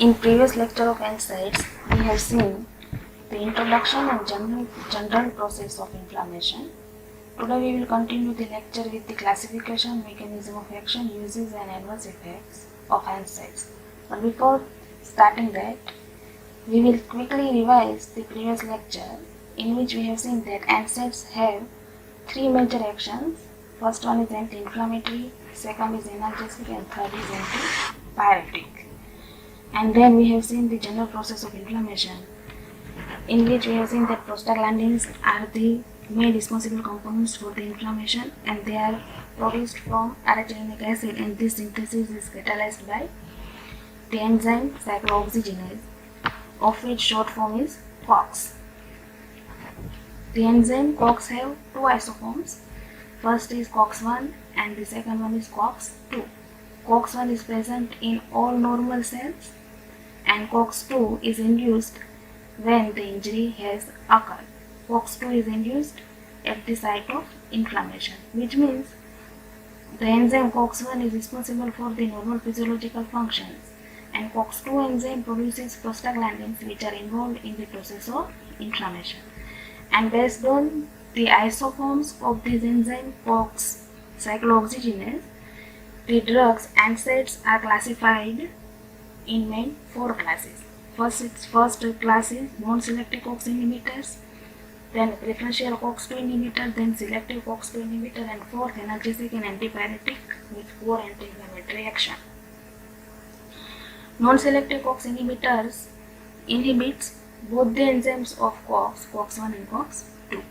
In previous lecture of NSAIDs, we have seen the introduction and general process of inflammation. Today we will continue the lecture with the classification, mechanism of action, uses and adverse effects of NSAIDs. But before starting that, we will quickly revise the previous lecture in which we have seen that NSAIDs have three major actions. First one is anti-inflammatory, second is analgesic and third is antipyretic. And then we have seen the general process of inflammation, in which we have seen that prostaglandins are the main responsible components for the inflammation, and they are produced from arachidonic acid, and this synthesis is catalyzed by the enzyme cyclooxygenase, of which short form is COX. The enzyme COX have two isoforms. First is COX-1 and the second one is COX-2. COX-1 is present in all normal cells, and COX-2 is induced when the injury has occurred. COX-2 is induced at the site of inflammation, which means the enzyme COX-1 is responsible for the normal physiological functions, and COX-2 enzyme produces prostaglandins which are involved in the process of inflammation. And based on the isoforms of this enzyme COX cyclooxygenase, the drugs NSAIDs are classified in main four classes. First class is non-selective COX inhibitors, then preferential COX-2 inhibitor, then selective COX-2 inhibitor, and fourth analgesic and antipyretic with poor anti-inflammatory action. Non-selective COX inhibitors inhibits both the enzymes of COX-1 and COX-2.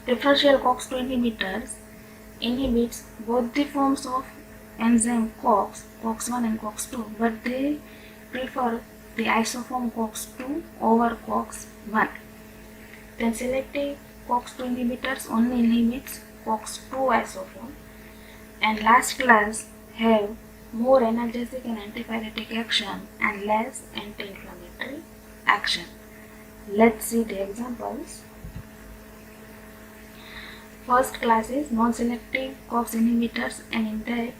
Preferential COX-2 inhibitors inhibits both the forms of enzyme COX-1 and COX-2, but they prefer the isoform COX-2 over COX-1. Then selective COX-2 inhibitors only inhibits COX-2 isoform, and last class have more analgesic and antipyretic action and less anti-inflammatory action. Let's see the examples. First class is non-selective COX inhibitors, and in that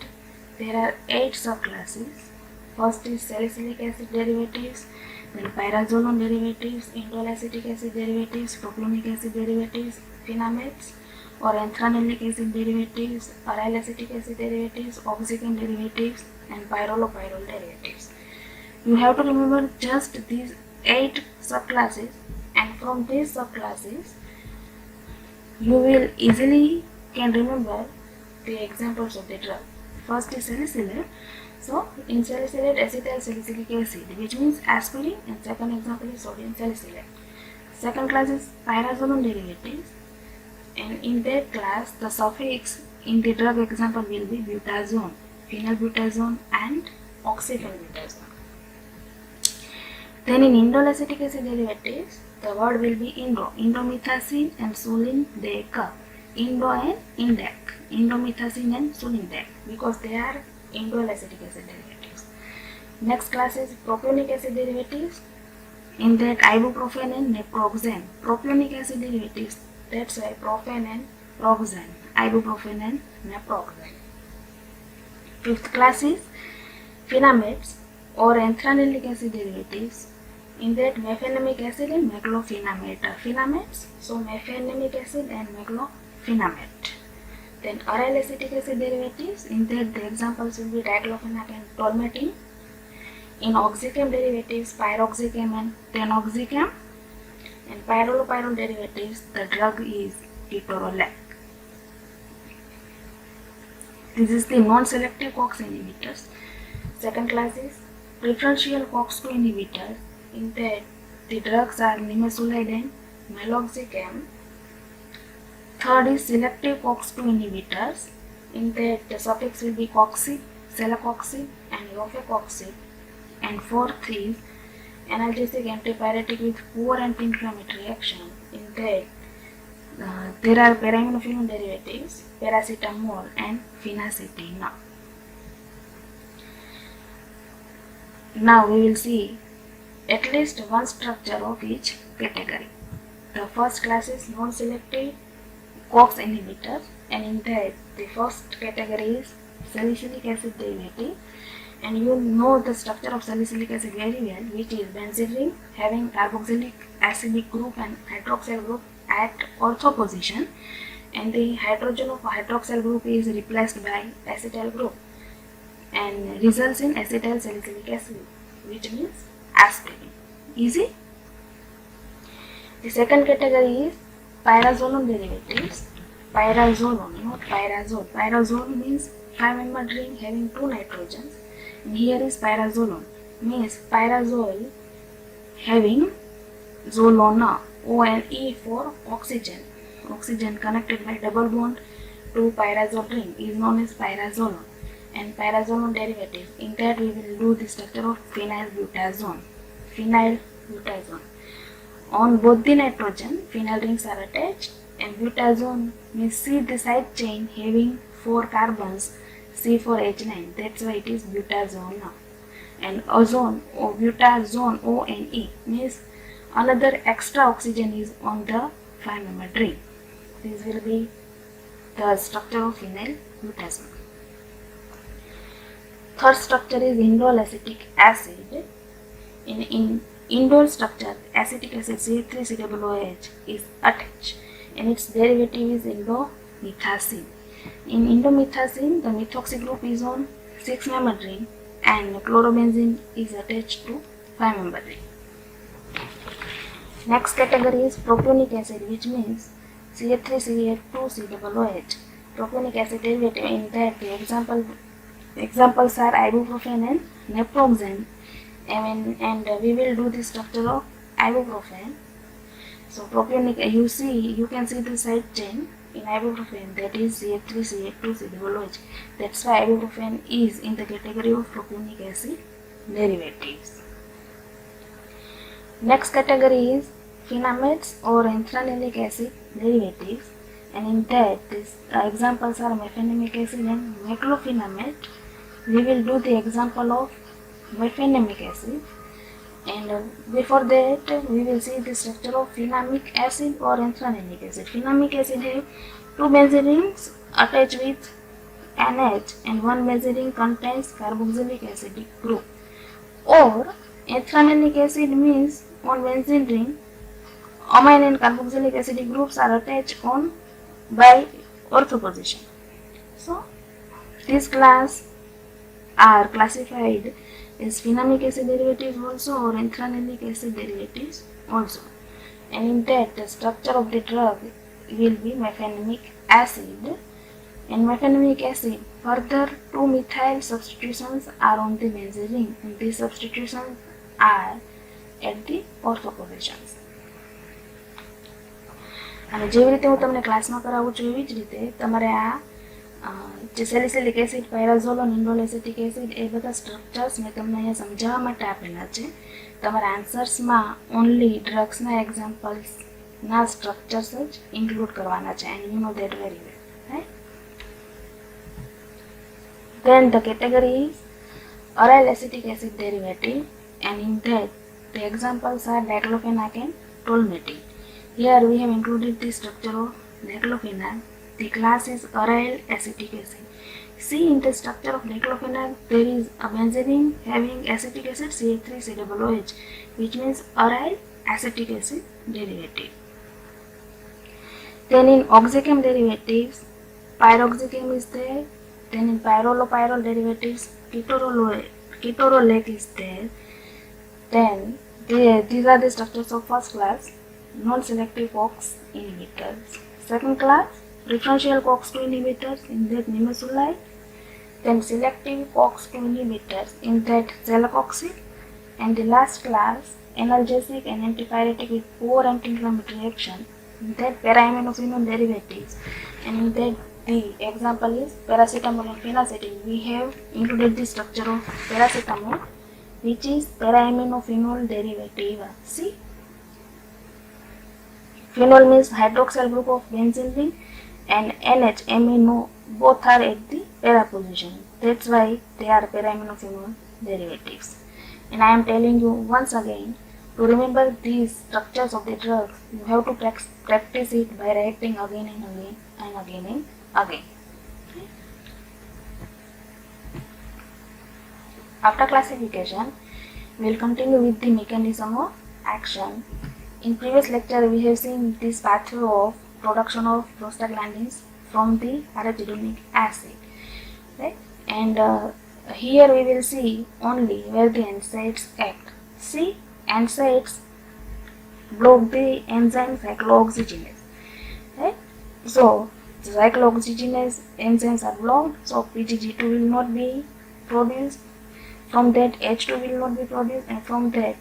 there are 8 subclasses. First is salicylic acid derivatives, then pyrazolone derivatives, indole acetic acid derivatives, propionic acid derivatives, phenamates or anthranilic acid derivatives, aryl acetic acid derivatives, oxygen derivatives, and pyrrolopyrrole derivatives. You have to remember just these 8 subclasses, and from these subclasses you will easily can remember the examples of the drug. First is salicylate. So in salicylate, acetyl salicylic acid, which means aspirin, and second example is sodium salicylate. Second class is pyrazolone derivatives, and in that class the suffix in the drug example will be butazone, phenylbutazone and oxyphenylbutazone. Then in indole acetic acid derivatives, the word will be indomethacin and sulin deca, indo and indec, indomethacin and sulin dec, because they are indole acetic acid derivatives. Next class is propionic acid derivatives, in that ibuprofen and naproxen, propionic acid derivatives, that's why profen and proxen, ibuprofen and naproxen. Fifth class is phenamates or anthranilic acid derivatives, in that mefenamic acid and meclofenamate are phenamates, so mefenamic acid and meclofenamate. Then aryl acetic acid derivatives, in that the examples will be diclofenac and tolmetin. In oxychem derivatives, pyroxychem and tenoxychem. And pyrrolopyrrole derivatives, the drug is ketorolac. This is the non-selective COX inhibitors. Second class is preferential COX-2 inhibitors, in that the drugs are nimesulide and meloxicam. Third is selective COX-2 inhibitors, in that the suffix will be coxib, celecoxib and rofecoxib. And fourth is analgesic antipyretic with poor anti-inflammatory action, in that there are paraminophenol derivatives, paracetamol and phenacetin. Now we will see at least one structure of each category. The first class is non-selective COX inhibitors, and in that the first category is salicylic acid derivative, And you know the structure of salicylic acid very well, which is benzene ring having carboxylic acidic group and hydroxyl group at ortho position, and the hydrogen of hydroxyl group is replaced by acetyl group and results in acetyl salicylic acid, which means aspirin. Easy. The second category is pyrazolone derivatives. Pyrazolone, not pyrazole. Pyrazole means 5-membered ring having 2 nitrogens. And here is pyrazolone, means pyrazole having zolona, O-N-E for oxygen. Oxygen connected by double bond to pyrazole ring is known as pyrazolone. And pyrazolone derivative, in that we will do the structure of phenylbutazone. Phenylbutazone. On both the nitrogen, phenyl rings are attached, and butazone means see the side chain having 4 carbons, C4H9. That's why it is butazone. And ozone or butazone, O-N-E, means another extra oxygen is on the 5-membered ring. This will be the structure of phenylbutazone. Third structure is indole acetic acid. In indole structure, acetic acid CH3COOH is attached, and its derivative is indomethacin. In indomethacin, the methoxy group is on 6-membered ring, and chlorobenzene is attached to 5-membered ring. Next category is propionic acid, which means CH3CH2COOH. Propionic acid derivative, in that the examples are ibuprofen and naproxen, and we will do the structure of ibuprofen. So propionic, you can see the side chain in ibuprofen, that is CH3CH2COOH. That's why ibuprofen is in the category of propionic acid derivatives. Next category is phenamates or anthranic acid derivatives, and in that these examples are mefenamic acid and meclofenamate. We will do the example of mefenamic acid, and before that we will see the structure of phenamic acid or anthranic acid. Phenamic acid have 2 benzene rings attached with NH, and 1 benzene ring contains carboxylic acidic group. Or anthranic acid means on benzene ring, amine and carboxylic acidic groups are attached on by ortho position. So this class are classified as phenamic acid derivatives also or anthranic acid derivatives also. And in that the structure of the drug will be mefenamic acid. And mefenamic acid, further 2 methyl substitutions are on the benzene ring, and these substitutions are at the ortho positions. અને જેવી રીતે હું તમને ક્લાસમાં કરાવું છું એવી જ રીતે તમારે આ જે salicylic acid, pyrazolone, indole acetic acid એ બધા સ્ટ્રક્ચર્સ મેં તમને અહીંયા સમજાવવા માટે આપેલા છે. તમારા આન્સર્સમાં ઓનલી ડ્રગ્સના એક્ઝામ્પલ્સના સ્ટ્રક્ચર્સ જ ઇન્ક્લુડ કરવાના છે, and you know that very well, right? Then the category is aryl acetic acid derivative, and in that the examples are diclofenac and tolmetic. Here we have included the structure of diclofenac. The class is aryl acetic acid. See, in the structure of diclofenac there is a benzene ring having acetic acid CH3COOH, which means aryl acetic acid derivative. Then in oxychem derivatives, pyroxychem is there. Then in pyrrolopyrrole derivatives, ketorolac is there. Then these are the structures of first class, non-selective COX inhibitors. Second class, preferential COX-2 inhibitors, in that nimesulide. Then selective COX-2 inhibitors, in that celecoxib. And the last class, analgesic and antipyretic with poor anti-inflammatory action, in that para-aminophenol derivatives. And in that the example is paracetamol and phenacetin. We have included the structure of paracetamol, which is para-aminophenol derivative. See, phenol means hydroxyl group of benzene ring, and NH, amino, both are at the para position. That's why they are para-aminophenol derivatives. And I am telling you once again, to remember these structures of the drugs, you have to practice it by reacting again and again and again and again. After classification, we will continue with the mechanism of action. In previous lecture, we have seen this pathway of production of prostaglandins from the arachidonic acid, right? And here we will see only where the NSAIDs act. See, NSAIDs block the enzyme cyclooxygenase, right? So cyclooxygenase enzymes are blocked, so PGG2 will not be produced. From that, H2 will not be produced, and from that,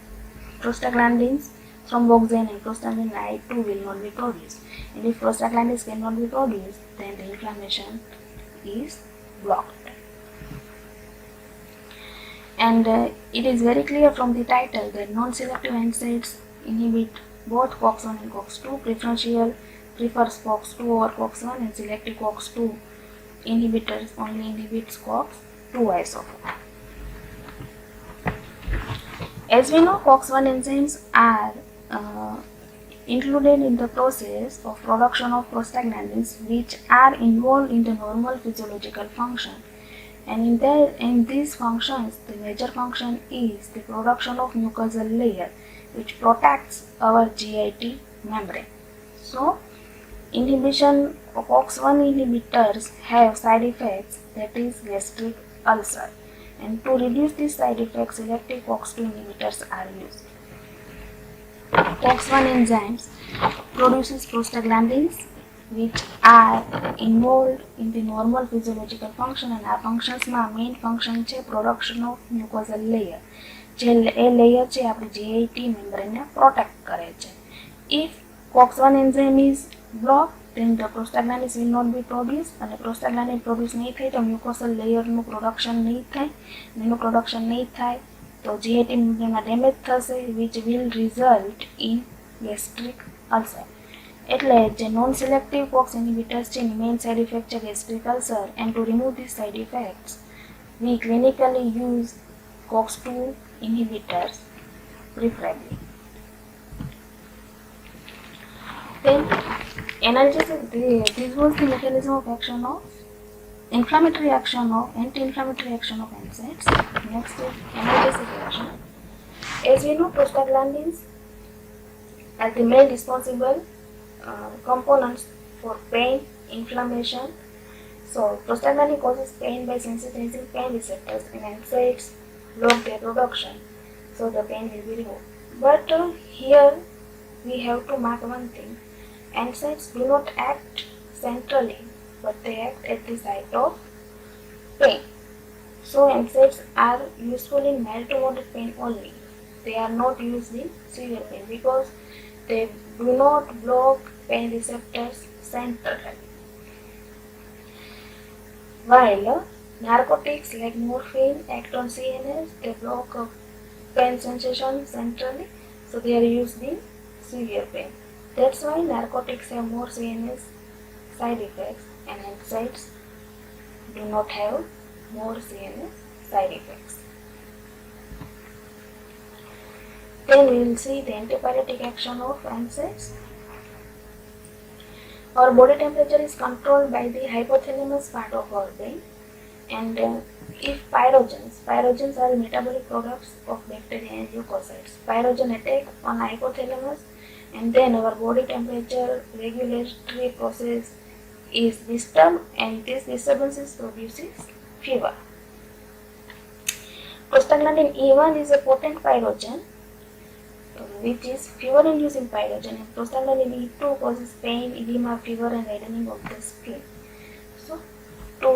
prostaglandins from auxin and prostaglandin I2 will not be produced. And if prostaglandins cannot be produced, then the inflammation is blocked. And it is very clear from the title that non-selective NSAIDs inhibit both COX-1 and COX-2. Preferential prefers COX-2 over COX-1, and selective COX-2 inhibitors only inhibits COX-2 isoform. As we know, COX-1 enzymes are included in the process of production of prostaglandins, which are involved in the normal physiological function. And in these functions, the major function is the production of mucosal layer, which protects our GIT membrane. So, inhibition of COX-1 inhibitors have side effects, that is gastric ulcer. And to reduce these side effects, selective COX-2 inhibitors are used. COX-1 enzymes produces prostaglandins, which are involved in the normal physiological function, and આ ફંક્શન્સમાં main function છે production of મ્યુકોઝલ layer, જે એ layer છે આપણી GIT મેમ્બ્રેનને protect કરે છે. If COX-1 enzyme is blocked, then the prostaglandins will not be produced, અને prostaglandin produce નહીં થાય તો મ્યુકોસલ લેયરનું પ્રોડક્શન નહીં થાય. એનું પ્રોડક્શન નહીં થાય તો GIT મેમ્બ્રેનમાં ડેમેજ થશે, which will result in gastric ulcer. એટલે જે નોન સિલેક્ટિવ કોક્સ ઇન્હિબિટર્સ છે એની મેઇન સાઇડ ઇફેક્ટ છે gastric ulcer, and to remove these side effects we clinically use COX-2 inhibitors preferably. Then analgesic, this was the mechanism of action of inflammatory action of anti-inflammatory action of NSAIDs. Next is analgesic action. As we know, prostaglandins are the main responsible components for pain, inflammation. So prostaglandin causes pain by sensitizing pain receptors, and NSAIDs block their production, so the pain will be removed. But here we have to mark one thing: NSAIDs do not act centrally, but they act at the site of pain. So NSAIDs are useful in mild to moderate pain only. They are not used in severe pain because they do not block pain receptors centrally. While narcotics like morphine act on CNS, they block pain sensation centrally, so they are used in severe pain. That's why narcotics have more CNS side effects, and NSAIDs do not have more CNS side effects. Then we will see the antipyretic action of NSAIDs. Our body temperature is controlled by the hypothalamus part of our brain, and if pyrogens are metabolic products of bacteria and leukocytes. Pyrogen attack on hypothalamus, and then our body temperature regulatory process is disturbed, and this disturbance produces fever. Prostaglandin E1 is a potent pyrogen, which is fever-inducing pyrogen, and prostaglandin E2 causes pain, edema, fever, and reddening of the skin. So, to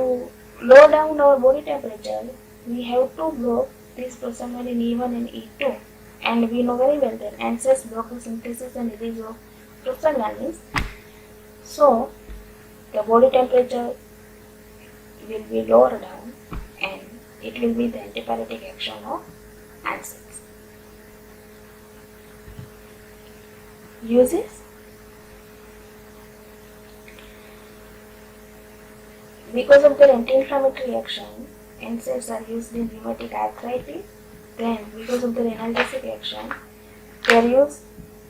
lower down our body temperature, we have to block this prostaglandin E1 and E2, and we know very well that NSAIDs block the synthesis and release of prostaglandins. So, the body temperature will be lower down, and it will be the antipyretic action of NSAIDs. Uses: because of their anti-inflammatory action, NSAIDs are used in rheumatic arthritis. Then, because of their analgesic action, they are used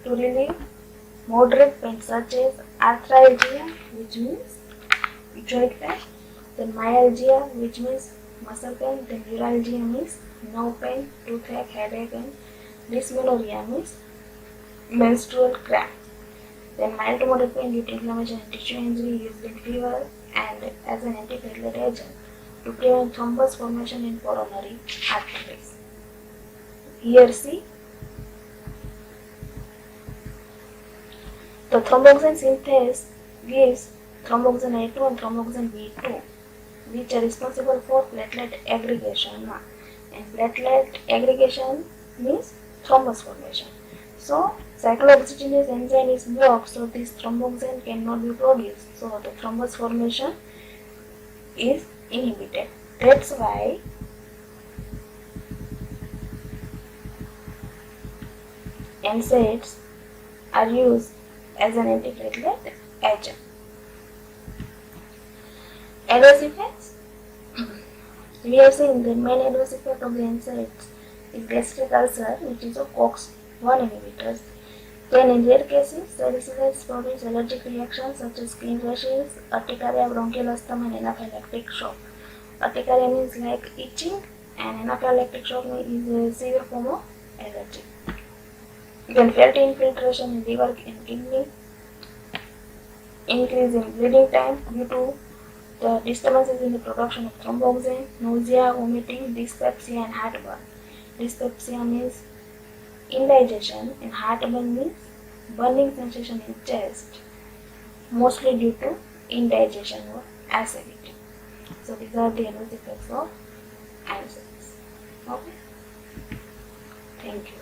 to relieve moderate pain such as arthralgia, which means joint pain, then myalgia, which means muscle pain. Then neuralgia means nerve pain, toothache, headache, and dysmenorrhea means menstrual cramp. Then mild to moderate pain due to inflammation and tissue injury used in fever and as an antiplatelet agent to prevent thrombus formation in coronary arteries. Here see the thromboxane synthase gives thromboxane A2 and thromboxane B2, which are responsible for platelet aggregation. And platelet aggregation means thrombus formation. So cyclooxygenase enzyme is blocked, so this thromboxane cannot be produced. So the thrombus formation is inhibited. That's why NSAIDs are used as an antiplatelet agent. Adverse effects. We have seen the main adverse effect of the NSAIDs is gastric ulcer, which is a COX-1 inhibitors. Then in rare cases, salicylates produce allergic reactions such as skin rashes, urticaria, bronchial asthma, and anaphylactic shock. Urticaria means like itching, and anaphylactic shock is a severe form of allergy. Then fatty infiltration in liver and kidney, increase in bleeding time due to the disturbances in the production of thromboxane, nausea, vomiting, dyspepsia, and heartburn. Dyspepsia means indigestion, and heartburn means burning sensation in chest, mostly due to indigestion or acidity. So these are the adverse effects of NSAIDs. Okay. Thank you.